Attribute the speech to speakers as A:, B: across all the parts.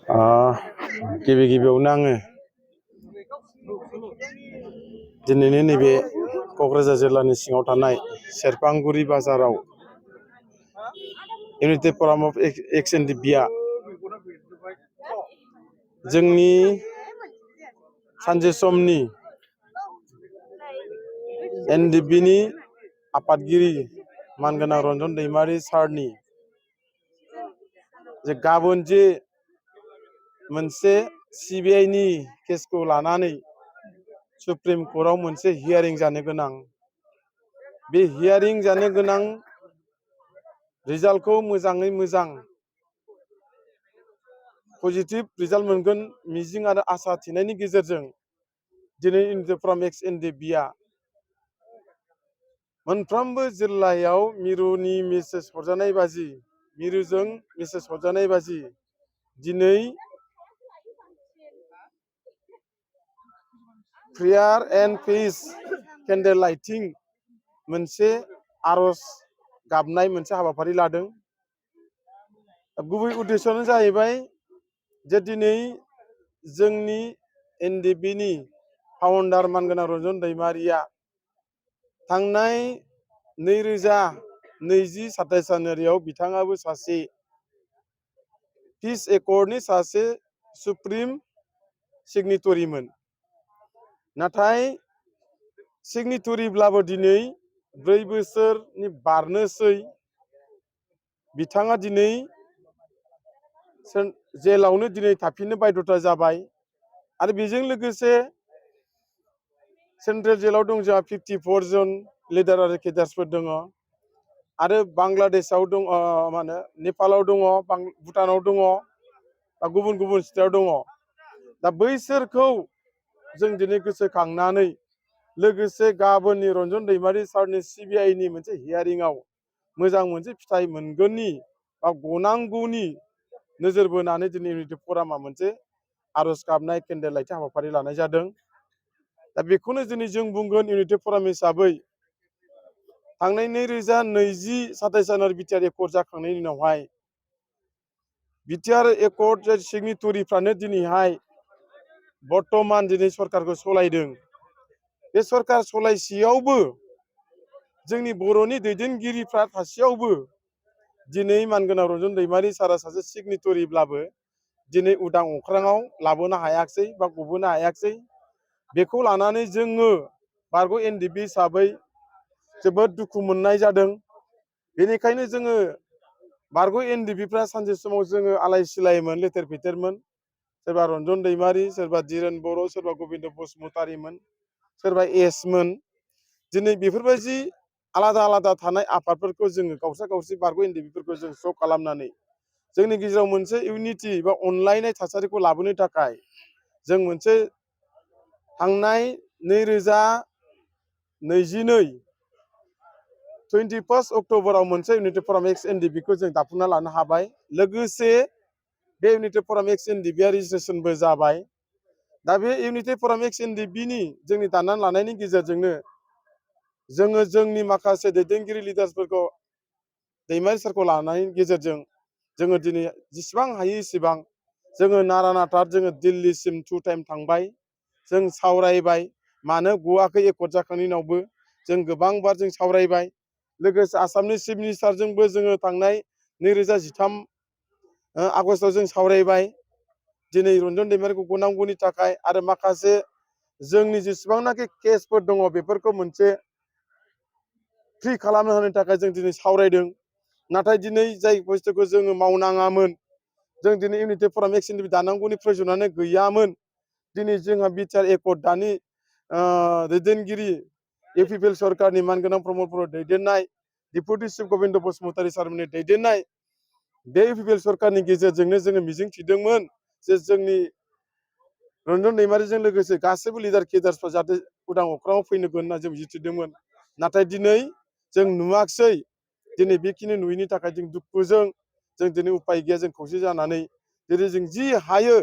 A: गिबि गिबियावनो आङो दिनैनि नैबे क'क्राझार जिल्लानि सिङाव थानाय सेरफांगुरि बाजाराव इउनिटि फराम अफ एक्स.एन.डि.पि. जोंनि सानसे समनि एन.डि.पि.नि आफादगिरि मानगोनां रन्जन दैमारि सारनि जे गाबोन जे मोनसे CBI केसखौ लानानै सुप्रिम कर्टआव मोनसे हियारिं जानो गोनां, बे हियारिं जानो गोनां रिजाल्टखौ मोजाङै मोजां पजिटिभ रिजाल्ट मोनगोन मिजिं आरो आसा थिनायनि गेजेरजों दिनै इउनिटि फराम एक्स.एन.डि.पि. मोनफ्रोमबो जिल्लायाव मिरुनि मेसेज हरजानाय बाजि, मिरुजों मेसेज हरजानाय बाजि दिनै prayer and peace candle lighting मोनसे आर'ज गाबनाय मोनसे हाबाफारि लादों। गुबै उद्देश्यआनो जाहैबाय जे दिनै जोंनि एन.डि.पि.नि फाउन्डार मानगोनां रन्जन दैमारिया थांनाय 2020-27 जानुवारियाव बिथाङाबो सासे पिस एकर्डनि सासे सुप्रिम सिगनेटरिमोन। नाथाय सिगनेटरिब्लाबो दिनै 4 बोसोरनि बारनोसै बिथाङा दिनै जेलावनो दिनै थाफिननो बायध'था जाबाय। आरो बेजों लोगोसे सेन्ट्रेल जेलाव दं जोंहा 54 जन लिडार आरो केडार्सफोर दङ आरो बांलादेशआव दं, नेपालाव दङ, भुटानाव दङ, गुबुन गुबुन स्टेटआव दङ। दा बैसोरखौ जों दिनै गोसोखांनानै लोगोसे गाबोननि रन्जन दैमारि सारनि CBI मोनसे हियारिंआव मोजां मोनसे फिथाइ मोनगोननि बा गनांगौनि नोजोर बोनानै दिनै इउनिटि फरामा मोनसे आर'ज गाबनाय केन्डेल लाइटिं हाबाफारि लानाय जादों। दा बेखौनो दिनै जों बुंगोन इउनिटि फराम हिसाबै थांनाय 2020-27 जानुवारि बिटिआर एकर्ड जाखांनायनि उनावहाय बिटिआर एकर्ड सिगनेटरिफ्रानो दिनैहाय बर्तमान दिनै सरकारखौ सलायदों। बे सरकार सलायसेयावबो जोंनि बर'नि दैदेनगिरिफ्रा थासेयावबो दिनै मानगोनां रन्जन दैमारि सारा सासे सिगनेटरिब्लाबो दिनै उदां अख्राङाव लाबोनो हायाखिसै बा गबोनो हायाखिसै। बेखौ लानानै जोङो बारग' एन.डि.पि. हिसाबै जोबोद दुखु मोननाय जादों। बेनिखायनो जोङो बारग' एन.डि.पि.फ्रा सानसे समाव जोङो आलाय सिलायमोन, लेथेर फेथेरमोन। सोरबा रन्जन दैमारि, सोरबा धीरेन बर', सोरबा गबिन्द बसुमतारीमोन, सोरबा एसमोन। दिनै बेफोरबायदि आलादा आलादा थानाय आफादफोरखौ जोङो गावसा गावसि बारग' एन.डि.पि.फोरखौ जों ज' खालामनानै जोंनि गेजेराव मोनसे इउनिटि बा अनलायनाय थासारिखौ लाबोनो थाखाय जों मोनसे थांनाय 2022 अक्ट'बराव मोनसे इउनिटि फराम एक्स.एन.डि.पि. जों दाफुंना लानो हाबाय। लोगोसे बे इउनिटि फराम एक्स.एन.डि.पि. रेजिस्ट्रेसनबो जाबाय। दा बे इउनिटि फराम एक्स.एन.डि.पि. जोंनि दानानै लानायनि गेजेरजोंनो जोङो जोंनि माखासे दैदेनगिरि लिडार्सफोरखौ दैमारि सारखौ लानायनि गेजेरजों जोङो दिनै जेसेबां हायो एसेबां जोङो नारा नाथा जोङो दिल्लीसिम 2 टाइम थांबाय। जों सावरायबाय, मानो गवाखै एकर्ड जाखांनायनि उनावबो जों गोबांबार जों सावरायबाय। लोगोसे आसामनि चिफ मिनिस्टारजोंबो जोङो थांनाय 2013 आगस्टआव जों सावरायबाय। दिनै रन्जन दैमारिखौ गनांगौनि थाखाय आरो माखासे जोंनि जेसेबांनाखि केसफोर दङ बेफोरखौ मोनसे फ्रि खालामनो होनो थाखाय जों दिनै सावरायदों। नाथाय दिनै जाय बुस्थुखौ जोङो मावनाङामोन, जों दिनै इउनिटि फराम एक्स.एन.डि.पि. दानांगौनि प्रयजनानो गैयामोन। दिनै जोंहा बिटिआर एकर्ड दानि दैदेनगिरि इउपिपिएल सरकारनि मानगोनां प्रमद बर' दैदेननाय, डेपुटि चिफ गबिन्द बसुमतारी सारमोननि दैदेननाय बे इउपिपिएल सरकारनि गेजेरजोंनो जोङो मिजिं थिदोंमोन जे जोंनि रन्जन दैमारिजों लोगोसे गासैबो लिडार केडार्सफ्रा जाहाथे उदां अख्राङाव फैनो होनना जों मिजिं थिदोंमोन। नाथाय दिनै जों नुवाखिसै। दिनै बेखिनि नुयैनि थाखाय जों दुखुजों जों दिनै उपाय गैया, जों खौसे जानानै दिनै जों जि हायो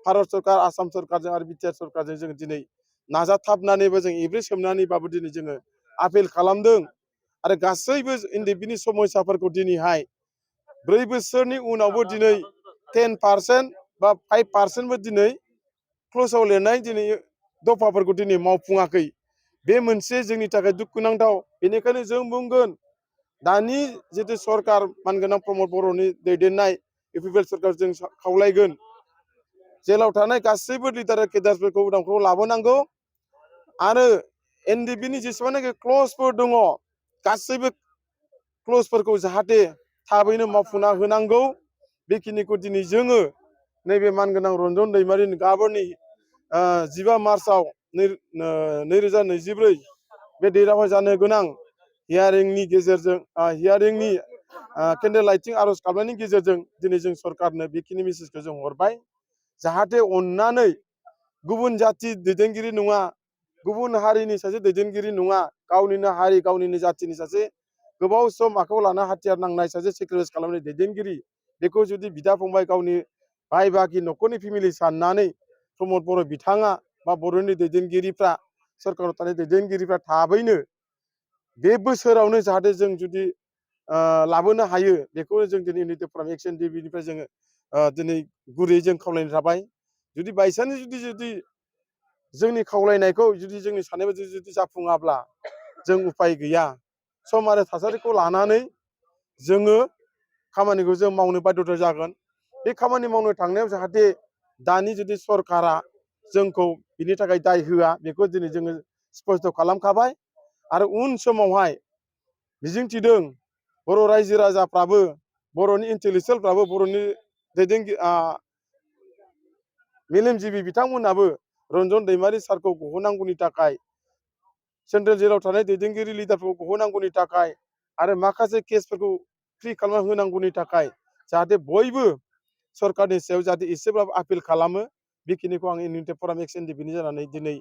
A: भारत सरकार, आसाम सरकारजों आरो बिटिआर सरकारजों जों दिनै नाजाथाबनानैबो जों एब्रे सोमनानैबाबो दिनै जोङो आपिल खालामदों। आरो गासैबो एनडिपिनि समयसाफोरखौ दिनैहाय 4 बोसोरनि उनावबो दिनै 10% बा 5% दिनै क्ल'जआव लिरनाय दिनै दफाफोरखौ दिनै मावफुङाखै। बे मोनसे जोंनि थाखाय दुखुनांथाव। बेनिखायनो जों बुंगोन दानि जितु सरकार मानगोनां प्रमद बर'नि दैदेननाय इउपिपिएल सरकार जों खावलायगोन जेलाव थानाय गासैबो लिडार केडारफोरखौ उदांखौ लाबोनांगौ आरो एनडिबिनि जेसेबांनाखि क्ल'जफोर दङ गासैबो क्ल'जफोरखौ जाहाथे थाबैनो मावफुंना होनांगौ। बेखिनिखौ दिनै जोङो नैबे मानगोनां रन्जन दैमारिनि गाबोननि 15 मार्चआव 2024 बे डेटआवहाय जानो गोनां हियारिंनि गेजेरजों हियारिंनि केन्डेल लाइटिं आर'ज गाबनायनि गेजेरजों दिनै जों सरकारनो बेखिनि मेसेजखौ जों हरबाय जाहाथे अननानै गुबुन जाथि दैदेनगिरि नङा गुबुन हारिनि सासे दैदेनगिरि नङा गावनिनो हारि गावनिनो जाथिनि सासे गोबाव सम आखायाव लाना हाथियार नांनाय सासे सेक्रिफाइस खालामनाय दैदेनगिरि बेखौ जुदि बिदा फंबाय गावनि भाइ बागि न'खरनि फेमिलि साननानै प्रमद बर' बिथाङा बा बर'नि दैदेनगिरिफ्रा सरकाराव थानाय दैदेनगिरिफ्रा थाबैनो बे बोसोरावनो जाहाथे जों जुदि लाबोनो हायो बेखौ जों दिनै इउनाइटेड फराम एक्स एनडिबिनिफ्राय जोङो दिनै गुरैयै जों खावलायनो थाबाय। जुदि बायसान्स जुदि जोंनि खावलायनायखौ जुदि जोंनि साननाय बायदि जुदि जाफुङाब्ला जों उपाय गैया सम आरो थासारिखौ लानानै जोङो खामानिखौ जों मावनो बाध्यता जागोन। बे खामानि मावनो थांनायाव जाहाथे दानि जुदि सरकारा जोंखौ बिनि थाखाय दाय होआ बेखौ दिनै जोङो स्पष्ट खालामखाबाय आरो उन समावहाय मिजिंथिदों बर' रायजो राजाफ्राबो बर'नि इन्टेलेक्सुयेलफ्राबो बर'नि दैदेनगिरि मेलेमजिबि बिथांमोनाबो रन्जन दैमारि सारखौ गहोनांगौनि थाखाय सेन्ट्रेल जेलाव थानाय दैदेनगिरि लिडारफोरखौ गहोनांगौनि थाखाय आरो माखासे केसफोरखौ फ्रि खालामना होनांगौनि थाखाय जाहाथे बयबो सरकारनि सायाव जाहाथे एसेब्लाबो आपिल खालामो बेखिनिखौ आं इउनाइटेड फराम एक्स एनडिबिनि जानानै दिनै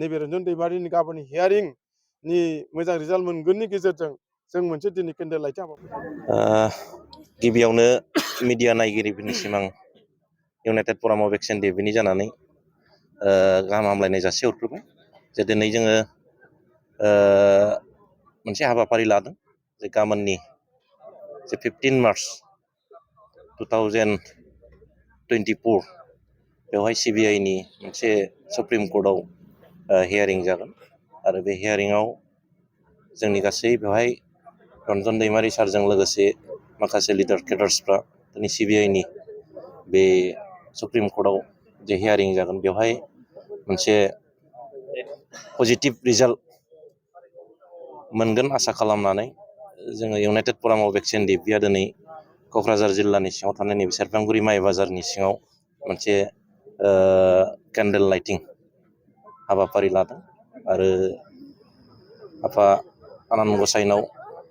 A: नैबे रन्जन दैमारिनि गाबोननि हियारिंनि मोजां रिजाल्ट मोनगोननि गेजेरजों जों मोनसे दिनै केन्डेल लाइटिं
B: गिबियावनो मिडिया नायगिरिफोरनिसिम आं इउनाइटेड फराम अफ एक्स एनडिबिनि जानानै गाहाम हामलायनाय जासिहरग्रोबाय जे दिनै जोङो मोनसे हाबाफारि लादों जे गाबोननि जे 15 मार्च 2024 बेवहाय सिबिआइनि मोनसे सुप्रिम कर्टआव हियारिं जागोन आरो बे हियारिंआव जोंनि गासै बेवहाय रन्जन दैमारि सारजों लोगोसे माखासे लिडार केडार्सफ्रा दिनै सिबिआइनि बे सुप्रिम कर्टआव जे हियारिं जागोन बेवहाय मोनसे पजिटिभ रिजाल्ट मोनगोन आसा खालामनानै जोङो इउनाइटेड फराम अफ एक्स एनडिबिआ दिनै क'क्राझार जिल्लानि सिङाव थानाय नैबे सेरफांगुरि माइ बाजारनि सिङाव मोनसे केन्डेल लाइटिं हाबाफारि लादों आरो आफा आनान गसाइनाव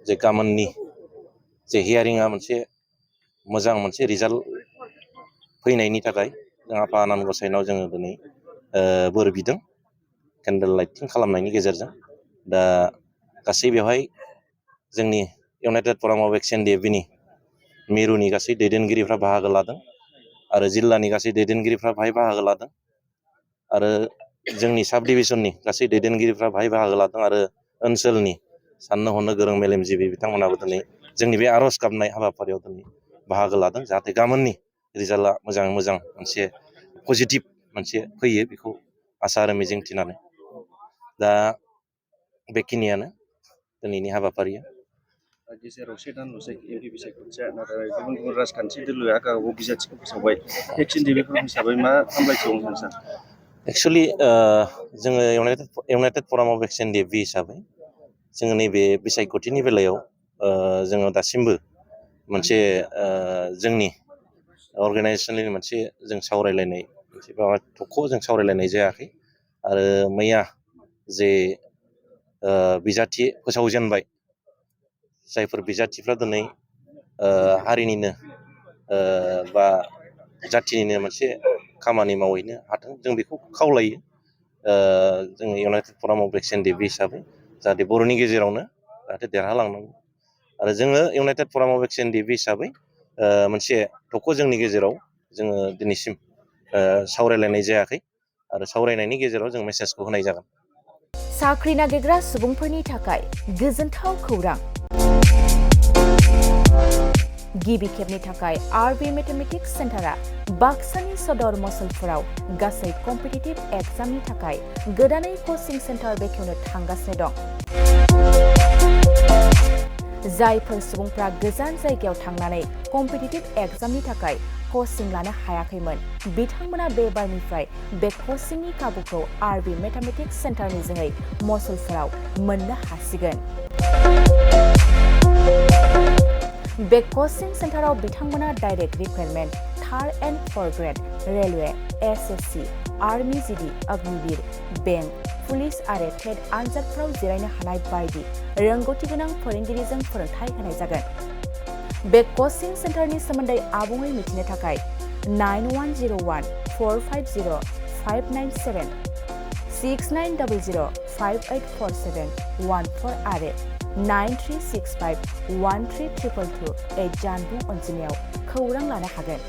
B: जे गाबोननि जे हियारिंआ मोनसे मोजां मोनसे रिजाल्ट फैनायनि थाखाय जों आफा आनान गसाइनाव जोङो दिनै बोर बिदों केन्डेल लाइटिं खालामनायनि गेजेरजों। दा गासै बेवहाय जोंनि इउनाइटेड फराम अफ एक्स एनडिबिनि मिरुनि गासै दैदेनगिरिफ्रा बाहागो लादों आरो जिल्लानि गासै दैदेनगिरिफ्रा बाहाय बाहागो लादों आरो जोंनि साब डिभिजननि गासै दैदेनगिरिफ्रा बाहाय बाहागो लादों आरो ओनसोलनि साननो हनो गोरों मेलेमजिबि बिथांमोनाबो दिनै जोंनि बे आर'ज गाबनाय हाबाफारियाव दिनै बाहागो लादों जाहाथे गाबोननि रिजाल्टआ मोजाङै मोजां मोनसे पजिटिभ मोनसे फैयो बेखौ आसा आरो मिजिं थिनानै दा बेखिनियानो दिनैनि हाबाफारिया।
C: गेजेराव 1 दानल'सै एमपि बिसायख'थिया नाथाय गुबुन गुबुन राजखान्थि दोलोआ गावबागाव बिजाथिखौ फोसावबाय एक्स एनडिबिफोर हिसाबै मा हामलायथियाव नोंथां सार?
B: एक्सुवेलि जोङो इउनाइटेड फराम अफ एक्स एनडिबि हिसाबै जोङो नैबे बिसायख'थिनि बेलायाव जोङो दासिमबो मोनसे जोंनि अर्गानाइजेसननि मोनसे जों सावरायलायनाय मोनसे थख' जों सावरायलायनाय जायाखै आरो मैया जे बिजाथि फोसावजेनबाय जायफोर बिजाथिफ्रा दिनै हारिनिनो बा जाथिनिनो मोनसे खामानि मावहैनो हाथों जों बेखौ खावलायो जोङो इउनाइटेड फराम अफ एक्स एनडिबि हिसाबै जाहाथे बर'नि गेजेरावनो जाहाथे देरहालांनांगौ आरो जोङो इउनाइटेड फराम अफ एक्स एनडिबि हिसाबै मोनसे थख' जोंनि गेजेराव जोङो दिनैसिम सावरायलायनाय जायाखै आरो सावरायनायनि गेजेराव जों मेसेजखौ होनाय जागोन।
D: साख्रि नागिरग्रा सुबुंफोरनि थाखाय गोजोनथाव खौरां। गिबि खेबनि थाखाय आरबि मेथमेटिक्स सेन्टारा बाक्सानि सदर मसलफोराव गासै कम्पिटिटिभ एग्जामनि थाखाय गोदानै कचिं सेन्टार बेखेवनो थांगासिनो दं। जायफोर सुबुंफ्रा गोजान जायगायाव थांनानै कम्पिटिटिभ एग्जामनि थाखाय कचिं लानो हायाखैमोन बिथांमोना बे बारनिफ्राय बे कचिंनि खाबुखौ आरबि मेथमेटिक्स सेन्टारनि जोहै मसलफोराव मोननो हासिगोन। बे कचिं सेन्टाराव बिथांमोना direct requirement third and forth grade railway SSC army GD Agniveer bank police आरो टेट आनजादफोराव जिरायनो हानाय बायदि रोंगौथि गोनां फोरोंगिरिजों फोरोंथाय होनाय जागोन। बे कचिं सेन्टारनि सोमोन्दै आबुङै मिथिनो थाखाय 9101 450 597 6900 5847 14 आरो 9365 1322 जानबुं अनजिमायाव खौरां लानो हागोन।